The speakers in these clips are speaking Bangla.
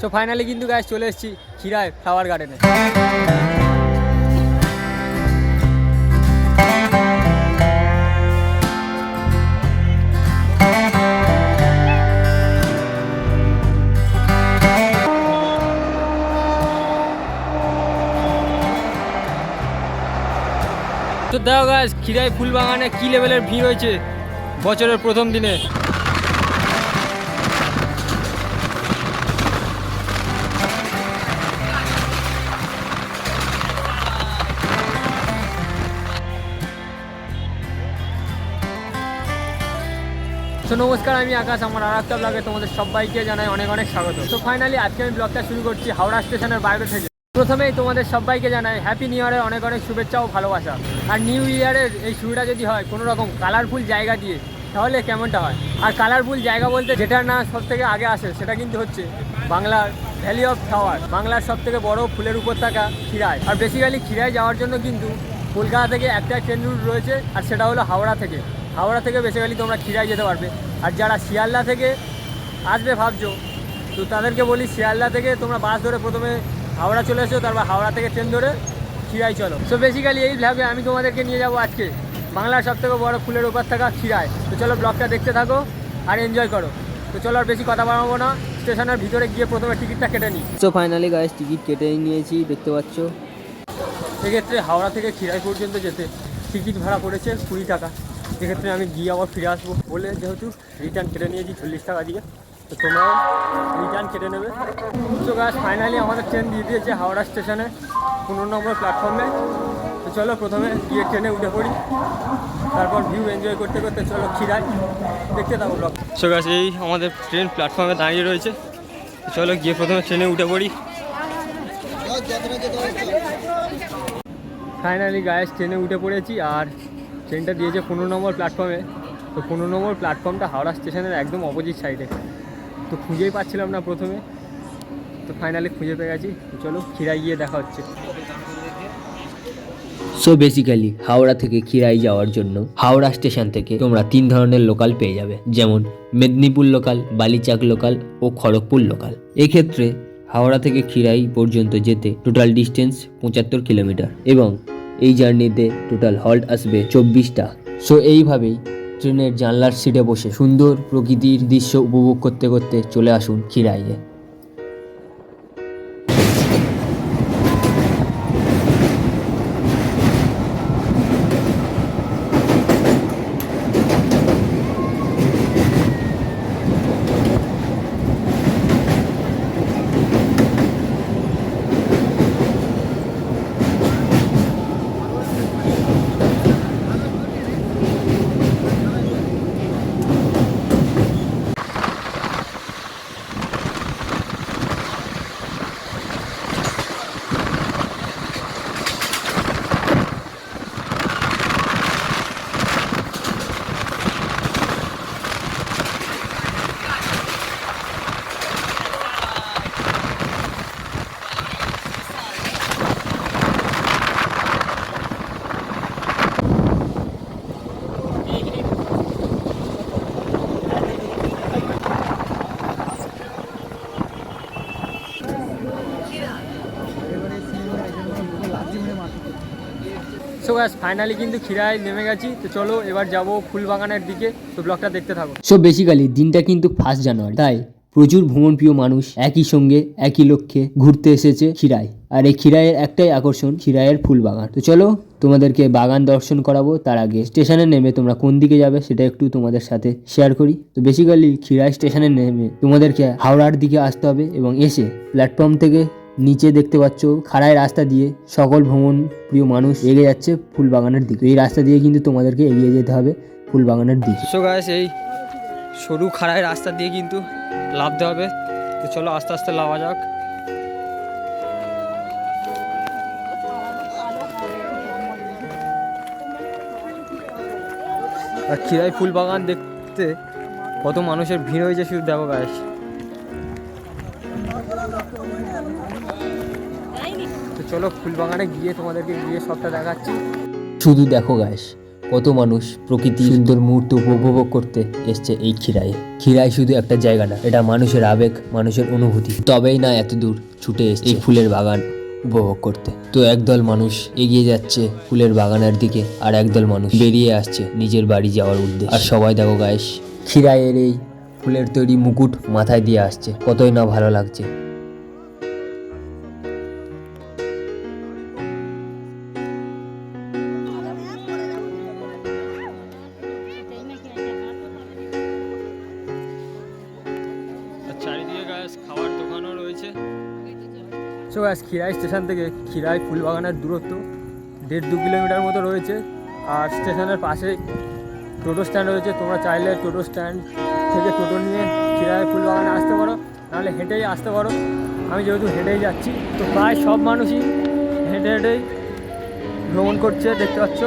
সো ফাইনালি কিন্তু গাইস চলে এসেছি খিরায় ফ্লাওয়ার গার্ডেনে। তো দেখো গাইস খিরাই ফুল বাগানে কী লেভেলের ভিড় হয়েছে বছরের প্রথম দিনে। তো নমস্কার, আমি আকাশ, আমার আর একটা ব্লগে তোমাদের সবাইকে জানাই অনেক অনেক স্বাগত। তো ফাইনালি আজকে আমি ব্লগটা শুরু করছি হাওড়া স্টেশনের বাইরে থেকে। প্রথমেই তোমাদের সবাইকে জানাই হ্যাপি নিউ ইয়ারের অনেক অনেক শুভেচ্ছা ও ভালোবাসা। আর নিউ ইয়ারের এই শুরুটা যদি হয় কোনো রকম কালারফুল জায়গা দিয়ে তাহলে কেমনটা হয়। আর কালারফুল জায়গা বলতে যেটার না সব থেকে আগে আসে সেটা কিন্তু হচ্ছে বাংলার ভ্যালি অফ ফ্লাওয়ার, বাংলার সব থেকে বড় ফুলের উপত্যকা খিরাই। আর বেসিক্যালি খিরাই যাওয়ার জন্য কিন্তু কলকাতা থেকে একটা ট্রেন রুট রয়েছে, আর সেটা হলো হাওড়া থেকে। হাওড়া থেকে বেসিক্যালি তোমরা খিরাই যেতে পারবে। আর যারা শিয়ালদা থেকে আসবে ভাবছো, তো তাদেরকে বলি শিয়ালদা থেকে তোমরা বাস ধরে প্রথমে হাওড়া চলে এসো, তারপর হাওড়া থেকে ট্রেন ধরে খিরাই চলো। সো বেসিক্যালি এই ব্লগে আমি তোমাদেরকে নিয়ে যাবো আজকে বাংলার সবথেকে বড় ফুলের উপত্যকা খিরাই। তো চলো ব্লগটা দেখতে থাকো আর এনজয় করো। তো চলো আর বেশি কথা বাড়াবো না, স্টেশনের ভিতরে গিয়ে প্রথমে টিকিটটা কেটে নিই। সো ফাইনালি গাইস টিকিট কেটে নিয়েছি, দেখতে পাচ্ছ। সেক্ষেত্রে হাওড়া থেকে খিরাই পর্যন্ত যেতে টিকিট ভাড়া পড়েছে 20 টাকা। সেক্ষেত্রে আমি গিয়ে আবার ফিরে আসবো বলে যেহেতু রিটার্ন কেটে নিয়েছি 40 টাকা দিয়ে, তো তোমরাও রিটার্ন কেটে নেবে। তো গাছ ফাইনালি আমাদের ট্রেন দিয়ে দিয়েছে হাওড়া স্টেশনে 15 নম্বর প্ল্যাটফর্মে। তো চলো প্রথমে গিয়ে ট্রেনে উঠে পড়ি, তারপর ভিউ এনজয় করতে করতে চলো খিরাই দেখতে থাকো ব্লগ। সো গাছ এই আমাদের ট্রেন প্ল্যাটফর্মে দাঁড়িয়ে রয়েছে। চলো গিয়ে প্রথমে ট্রেনে উঠে পড়ি। ফাইনালি গায়েস ট্রেনে উঠে পড়েছি, আর ট্রেনটা দিয়েছে 15 নম্বর প্ল্যাটফর্মে। তো 15 নম্বর প্ল্যাটফর্মটা হাওড়া স্টেশনের একদম অপোজিট সাইডে। তো খুঁজেই পাচ্ছিলাম না প্রথমে, তো ফাইনালি খুঁজে পেয়ে গেছি। চলো খিরাই গিয়ে দেখা হচ্ছে। সো বেসিক্যালি হাওড়া থেকে খিরাই যাওয়ার জন্য হাওড়া স্টেশন থেকে তোমরা 3 ধরনের লোকাল পেয়ে যাবে, যেমন মেদিনীপুর লোকাল, বালিচাক লোকাল ও খড়গপুর লোকাল। এক্ষেত্রে হাওড়া থেকে খিরাই পর্যন্ত যেতে টোটাল ডিস্টেন্স 75 কিলোমিটার এবং এই জার্নিতে টোটাল হল্ট আসবে 24টা। সো এইভাবেই ট্রেনের জানলার সিটে বসে সুন্দর প্রকৃতির দৃশ্য উপভোগ করতে করতে চলে আসুন খিরাইয়ে। সো গাইস ফাইনালি কিন্তু খিরাই নেমে গেছি। তো চলো এবার যাবো ফুলবাগানের দিকে, তো ব্লগটা দেখতে থাকো। সো বেসিক্যালি দিনটা কিন্তু 1 জানুয়ারি, তাই প্রচুর ভ্রমণপ্রিয় মানুষ একই সঙ্গে একই লক্ষ্যে ঘুরতে এসেছে খিরাই। আর এই খিরাইয়ের একটাই আকর্ষণ খিরাইয়ের ফুল বাগান। তো চলো তোমাদেরকে বাগান দর্শন করাবো, তার আগে স্টেশনে নেমে তোমরা কোন দিকে যাবে সেটা একটু তোমাদের সাথে শেয়ার করি। তো বেসিক্যালি খিরাই স্টেশনে নেমে তোমাদেরকে হাওড়ার দিকে আসতে হবে এবং এসে প্ল্যাটফর্ম থেকে নিচে দেখতে পাচ্ছ খাড়াই রাস্তা দিয়ে সকল ভ্রমণ প্রিয় মানুষ এগিয়ে যাচ্ছে ফুল বাগানের দিকে। এই রাস্তা দিয়ে কিন্তু তোমাদেরকে এগিয়ে যেতে হবে ফুল বাগানের দিকে। সো গাইস এই সরু খাড়াই রাস্তা দিয়ে কিন্তু লাফতে হবে। তো চলো আস্তে আস্তে লাফা যাক। আর খিরাই ফুল বাগান দেখতে কত মানুষের ভিড় হয়েছে শুধু দেখো গাইস। তো চলো ফুল বাগানে গিয়ে তোমাদেরকে গিয়ে সবটা দেখাচ্ছি। শুধু দেখো গাইস কত মানুষ প্রকৃতির সুন্দর মুহূর্ত উপভোগ করতে এসছে এই খিরায়ে। খিরাই শুধু একটা জায়গা না, এটা মানুষের আবেগ, মানুষের অনুভূতি। তবেই না এত দূর ছুটে এসছে এই ফুলের বাগান উপভোগ করতে। তো একদল মানুষ এগিয়ে যাচ্ছে ফুলের বাগানের দিকে, আর একদল মানুষ বেরিয়ে আসছে নিজের বাড়ি যাওয়ার উদ্দেশ্যে। আর সবাই দেখো গাইস, খিরাইয়ের এই ফুলের তৈরি মুকুট মাথায় দিয়ে আসছে, কতই না ভালো লাগছে। চারিদিকে গাছ খাওয়ার দোকানও রয়েছে। সো গাছ খিরাই স্টেশন থেকে খিরাই ফুলবাগানের দূরত্ব 1.5-2 কিলোমিটার মতো রয়েছে। আর স্টেশনের পাশেই টোটো স্ট্যান্ড রয়েছে, তোমরা চাইলে টোটো স্ট্যান্ড থেকে টোটো নিয়ে খিরাই ফুলবাগানে আসতে পারো, নাহলে হেঁটেই আসতে পারো। আমি যেহেতু হেঁটেই যাচ্ছি, তো প্রায় সব মানুষই হেঁটে হেঁটেই ভ্রমণ করছে, দেখতে পাচ্ছ।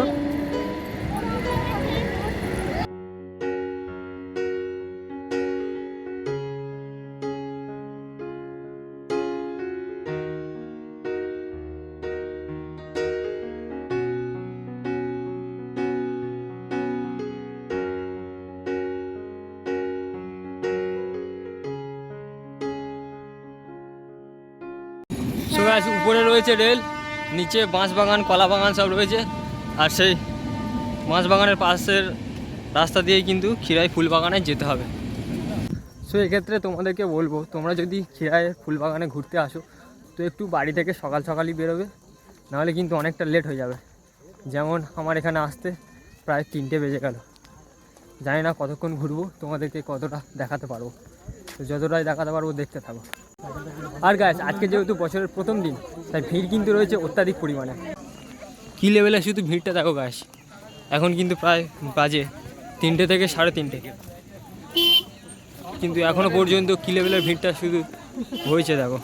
সো গাইস, উপরে রয়েছে রেল, নিচে বাঁশ বাগান, কলা বাগান সব রয়েছে। আর সেই বাঁশ বাগানের পাশের রাস্তা দিয়েই কিন্তু খিরাই ফুল বাগানে যেতে হবে। সো এক্ষেত্রে তোমাদেরকে বলবো, তোমরা যদি খিরাইয়ের ফুল বাগানে ঘুরতে আসো, তো একটু বাড়ি থেকে সকাল সকালই বেরোবে, নাহলে কিন্তু অনেকটা লেট হয়ে যাবে। যেমন আমার এখানে আসতে প্রায় 3টে বেজে গেল। জানি না কতক্ষণ ঘুরবো, তোমাদেরকে কতটা দেখাতে পারবো। তো যতটাই দেখাতে পারবো দেখতে থাকো। আর গাইস, আজকে যেহেতু বছরের প্রথম দিন, তাই ভিড় কিন্তু রয়েছে অত্যাধিক পরিমাণে। কী লেভেলে শুধু ভিড়টা দেখো গাইস, এখন কিন্তু প্রায় বাজে 3টে থেকে 3:30, কিন্তু এখনও পর্যন্ত কী লেভেলের ভিড়টা শুধু হয়েছে দেখো।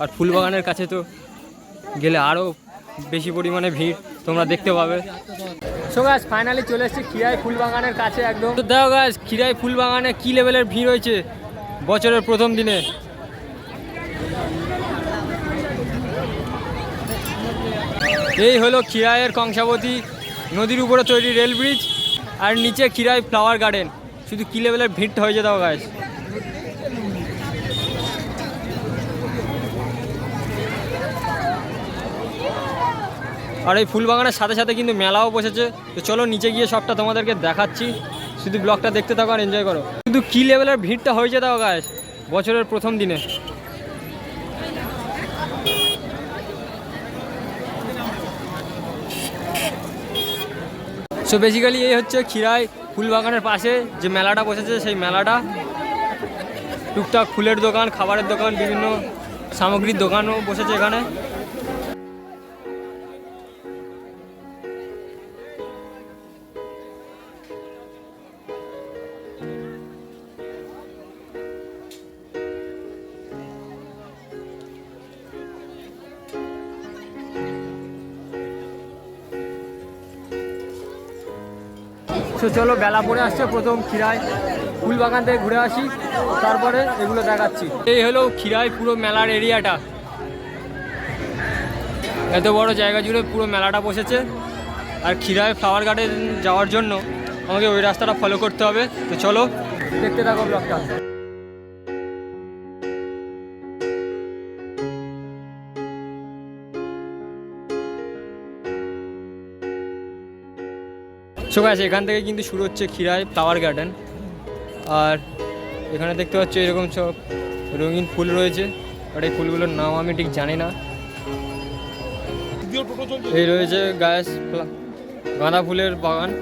আর ফুলবাগানের কাছে তো গেলে আরও বেশি পরিমাণে ভিড় তোমরা দেখতে পাবে। সো গাইস, ফাইনালি চলে এসেছি খিরাই ফুলবাগানের কাছে একদম। তো দেখো গাইস, খিরাই ফুলবাগানে কী লেভেলের ভিড় হয়েছে বছরের প্রথম দিনে। এই হলো খিরাইয়ের কংসাবতী নদীর উপরে তৈরি রেল ব্রিজ, আর নিচে খিরাই ফ্লাওয়ার গার্ডেন। শুধু কী লেভেলের ভিড়টা হয়েছে দাও গাইস। আর এই ফুলবাগানের সাথে সাথে কিন্তু মেলাও বসেছে। তো চলো নিচে গিয়ে সবটা তোমাদেরকে দেখাচ্ছি, শুধু ব্লগটা দেখতে থাকো আর এনজয় করো। শুধু কী লেভেলের ভিড়টা হয়েছে দাও গাইস বছরের প্রথম দিনে। সো বেসিক্যালি এই হচ্ছে খিরাই ফুলবাগানের পাশে যে মেলাটা বসেছে, সেই মেলাটা। টুকটাক ফুলের দোকান, খাবারের দোকান, বিভিন্ন সামগ্রীর দোকানও বসেছে এখানে। তো চলো, বেলা পড়ে আসছে, প্রথম খিরাই ফুলবাগান থেকে ঘুরে আসি, তারপরে এগুলো দেখাচ্ছি। এই হলো খিরাই পুরো মেলার এরিয়াটা। এত বড় জায়গা জুড়ে পুরো মেলাটা বসেছে। আর খিরাই ফ্লাওয়ার গার্ডেন যাওয়ার জন্য আমাকে ওই রাস্তাটা ফলো করতে হবে। তো চলো দেখতে থাকো ব্লগটা। সো গাইস, এখান থেকে কিন্তু শুরু হচ্ছে খিরাই ফ্লাওয়ার গার্ডেন। আর এখানে দেখতে পাচ্ছ এরকম সব রঙিন ফুল রয়েছে, আর এই ফুলগুলোর নাম আমি ঠিক জানি না। এই রয়েছে গাইস গাঁদা ফুলের বাগান।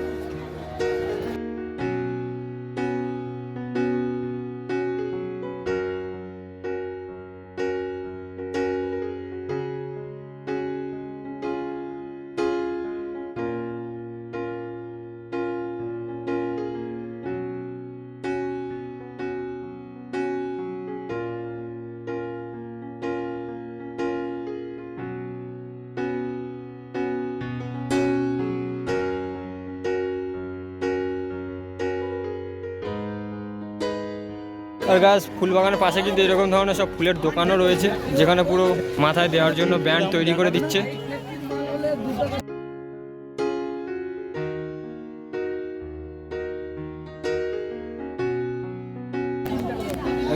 আর গাছ ফুলবাগানের পাশে কিন্তু এরকম ধরনের সব ফুলের দোকানও রয়েছে, যেখানে পুরো মাথায় দেওয়ার জন্য ব্যান্ড তৈরি করে দিচ্ছে।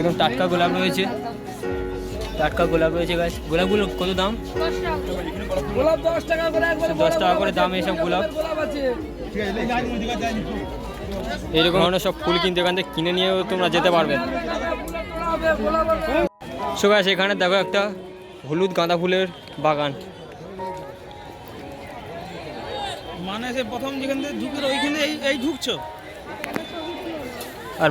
এরকম টাটকা গোলাপ রয়েছে, টাটকা গোলাপ রয়েছে গাছ। গোলাপগুলো কত দাম? 10 টাকা করে, 10 টাকা করে দাম এইসব গোলাপ। এইরকম ধরনের সব ফুল কিন্তু এখান থেকে কিনে নিয়েও তোমরা যেতে পারবে। সো গাইস, এখানে দেখো একটা হলুদ গাঁদা ফুলের বাগান। মানে সে প্রথম যেখান থেকে ঢুকে ওইখানে এই ঢুকছো। আর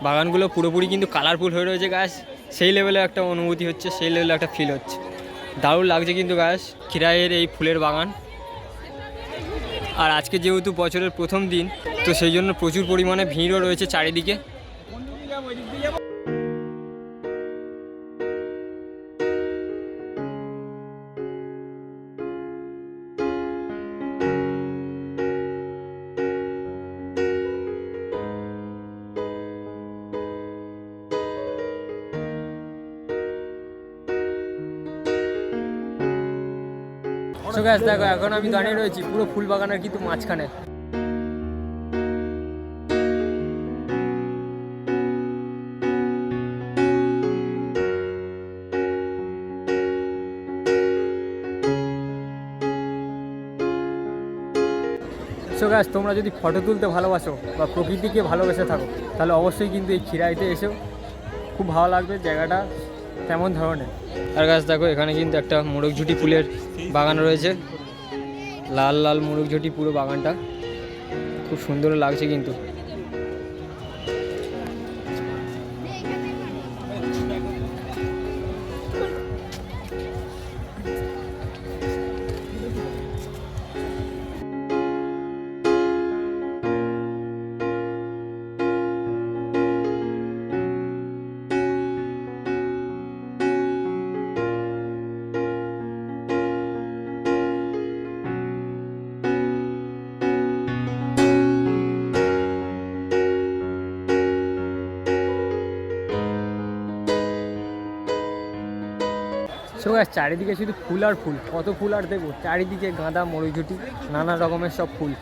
বাগানগুলো পুরোপুরি কিন্তু কালারফুল হয়ে রয়েছে গাছ। সেই লেভেলে একটা অনুভূতি হচ্ছে, সেই লেভেলে একটা ফিল হচ্ছে, দারুণ লাগছে কিন্তু গাছ খিরাইয়ের এই ফুলের বাগান। আর আজকে যেহেতু বছরের প্রথম দিন, তো সেই জন্য প্রচুর পরিমাণে ভিড়ও রয়েছে চারিদিকে। সো গাইস দেখো, এখন আমি দাঁড়িয়ে রয়েছি পুরো ফুল বাগানের কিন্তু মাঝখানে। সো গাইস, তোমরা যদি ফটো তুলতে ভালোবাসো বা প্রকৃতিকে ভালোবেসে থাকো, তাহলে অবশ্যই কিন্তু এই খিরাইতে এসেও খুব ভালো লাগবে জায়গাটা তেমন ধরনের। আর গাছ দেখো, এখানে কিন্তু একটা মোরগঝুটি ফুলের বাগান রয়েছে, লাল লাল মোরগঝুটি পুরো বাগানটা, খুব সুন্দর লাগছে কিন্তু। সো গাইস, চারিদিকে শুধু ফুল আর ফুল, কত ফুল আর দেখবো, চারিদিকে গাঁদা মরিচুটি নানা রকমের সব ফুল।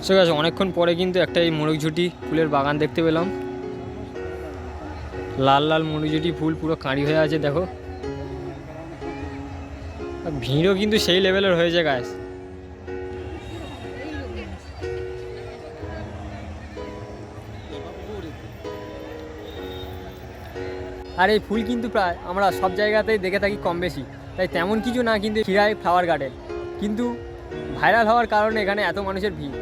সো গাইস, অনেকক্ষণ পরে কিন্তু একটা এই মোরগঝুটি ফুলের বাগান দেখতে পেলাম। লাল লাল মোরগঝুটি ফুল পুরো কাঁড়ি হয়ে আছে দেখো। আর ভিড়ও কিন্তু সেই লেভেলের হয়েছে গাইস। আর এই ফুল কিন্তু প্রায় আমরা সব জায়গাতেই দেখে থাকি কম বেশি, তাই তেমন কিছু না কিন্তু খিরাই ফ্লাওয়ার গার্ডেন, কিন্তু ভাইরাল হওয়ার কারণে এখানে এত মানুষের ভিড়।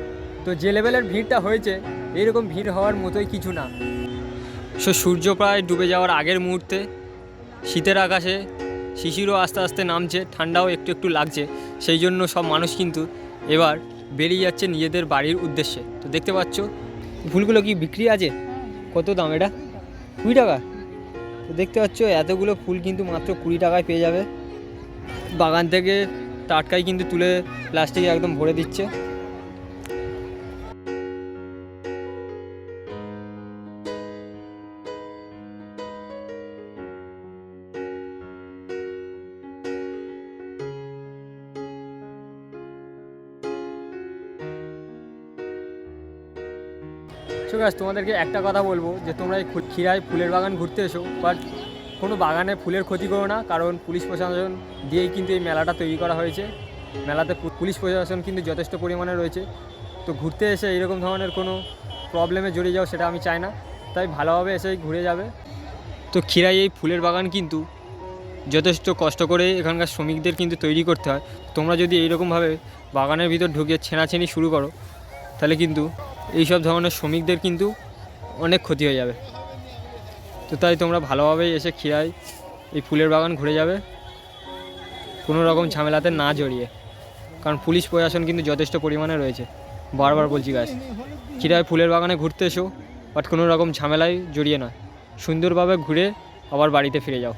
তো যে লেভেলের ভিড়টা হয়েছে, এইরকম ভিড় হওয়ার মতোই কিছু না। সো সূর্য প্রায় ডুবে যাওয়ার আগের মুহূর্তে শীতের আকাশে শিশিরও আস্তে আস্তে নামছে, ঠান্ডাও একটু একটু লাগছে, সেই জন্য সব মানুষ কিন্তু এবার বেরিয়ে যাচ্ছে নিজেদের বাড়ির উদ্দেশ্যে। তো দেখতে পাচ্ছ ফুলগুলো কি বিক্রি আছে, কত দাম এটা? 20 টাকা। তো দেখতে পাচ্ছ এতগুলো ফুল কিন্তু মাত্র 20 টাকায় পেয়ে যাবে। বাগান থেকে টাটকাই কিন্তু তুলে প্লাস্টিকে একদম ভরে দিচ্ছে। সো গাইস, তোমাদেরকে একটা কথা বলবো যে তোমরা এই খিরাই ফুলের বাগান ঘুরতে এসো, বাট কোনো বাগানে ফুলের ক্ষতি করো না, কারণ পুলিশ প্রশাসন দিয়েই কিন্তু এই মেলাটা তৈরি করা হয়েছে। মেলাতে পুলিশ প্রশাসন কিন্তু যথেষ্ট পরিমাণে রয়েছে। তো ঘুরতে এসে এইরকম ধরনের কোনো প্রবলেমে জড়িয়ে যাও সেটা আমি চাই না, তাই ভালোভাবে এসে ঘুরে যাবে। তো খিরাই এই ফুলের বাগান কিন্তু যথেষ্ট কষ্ট করে এখানকার শ্রমিকদের কিন্তু তৈরি করতে হয়। তোমরা যদি এইরকমভাবে বাগানের ভিতর ঢুকে ছেঁড়াছেঁড়ি শুরু করো, তাহলে কিন্তু এইসব ধরনের শ্রমিকদের কিন্তু অনেক ক্ষতি হয়ে যাবে। তো তাই তোমরা ভালোভাবেই এসে খিরাই এই ফুলের বাগান ঘুরে যাবে, কোনো রকম ঝামেলাতে না জড়িয়ে, কারণ পুলিশ প্রশাসন কিন্তু যথেষ্ট পরিমাণে রয়েছে, বারবার বলছি গাইস। খিরায় ফুলের বাগানে ঘুরতে এসো, বাট কোনো রকম ঝামেলায় জড়িয়ে নয়, সুন্দরভাবে ঘুরে আবার বাড়িতে ফিরে যাও।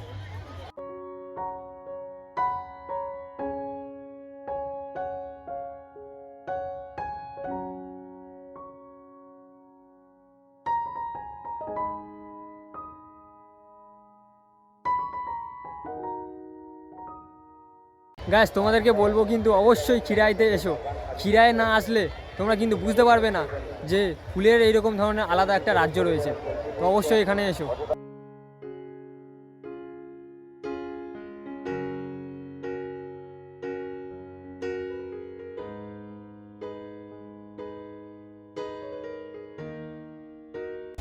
গাইস তোমাদেরকে বলবো কিন্তু অবশ্যই খিরাইতে এসো। খিরায় না আসলে তোমরা কিন্তু বুঝতে পারবে না যে ফুলের এইরকম ধরনের আলাদা একটা রাজ্য রয়েছে। তো অবশ্যই এখানে এসো।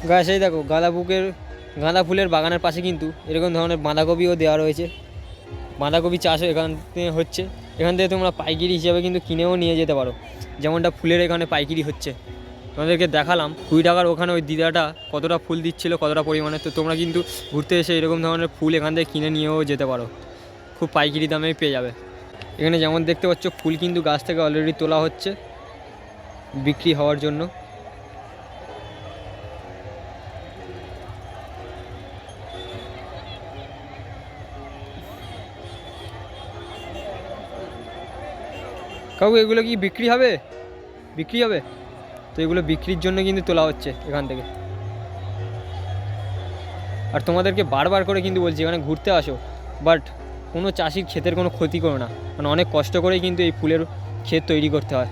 গাছ এই দেখো গাঁদা ফুলের বাগানের পাশে কিন্তু এরকম ধরনের বাঁধাকপিও দেওয়া রয়েছে। বাঁধাকপি চাষও এখান থেকে হচ্ছে। এখান থেকে তোমরা পাইকারি হিসাবে কিন্তু কিনেও নিয়ে যেতে পারো, যেমনটা ফুলের এখানে পাইকারি হচ্ছে। তোমাদেরকে দেখালাম 20 টাকার ওখানে ওই দিদাটা কতটা ফুল দিচ্ছিল, কতটা পরিমাণে। তো তোমরা কিন্তু ঘুরতে এসে এরকম ধরনের ফুল এখান থেকে কিনে নিয়েও যেতে পারো, খুব পাইকারি দামেই পেয়ে যাবে। এখানে যেমন দেখতে পাচ্ছ ফুল কিন্তু গাছ থেকে অলরেডি তোলা হচ্ছে বিক্রি হওয়ার জন্য। কাকু এগুলো কি বিক্রি হবে? তো এগুলো বিক্রির জন্য কিন্তু তোলা হচ্ছে এখান থেকে। আর তোমাদেরকে বারবার করে কিন্তু বলছি এখানে ঘুরতে আসো, বাট কোনো চাষির ক্ষেতের কোনো ক্ষতি করো না, মানে অনেক কষ্ট করেই কিন্তু এই ফুলের ক্ষেত তৈরি করতে হয়।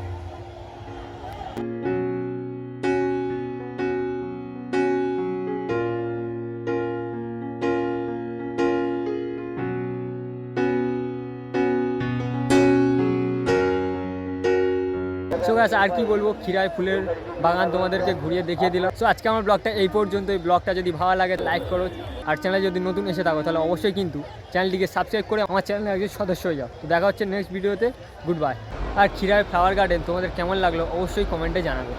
সো গাছ আর কি বলবো, খিরায় ফুলের বাগান তোমাদেরকে ঘুরিয়ে দেখিয়ে দিলাম। সো আজকে আমার ব্লগটা এই পর্যন্ত। এই ব্লগটা যদি ভালো লাগে লাইক করো, আর চ্যানেলে যদি নতুন এসে থাকো তাহলে অবশ্যই কিন্তু চ্যানেলটিকে সাবস্ক্রাইব করে আমার চ্যানেলে একজন সদস্য হয়ে যাও। তো দেখা হচ্ছে নেক্সট ভিডিওতে। Good bye. আর খিরায় ফ্লাওয়ার গার্ডেন তোমাদের কেমন লাগলো অবশ্যই কমেন্টে জানাবে।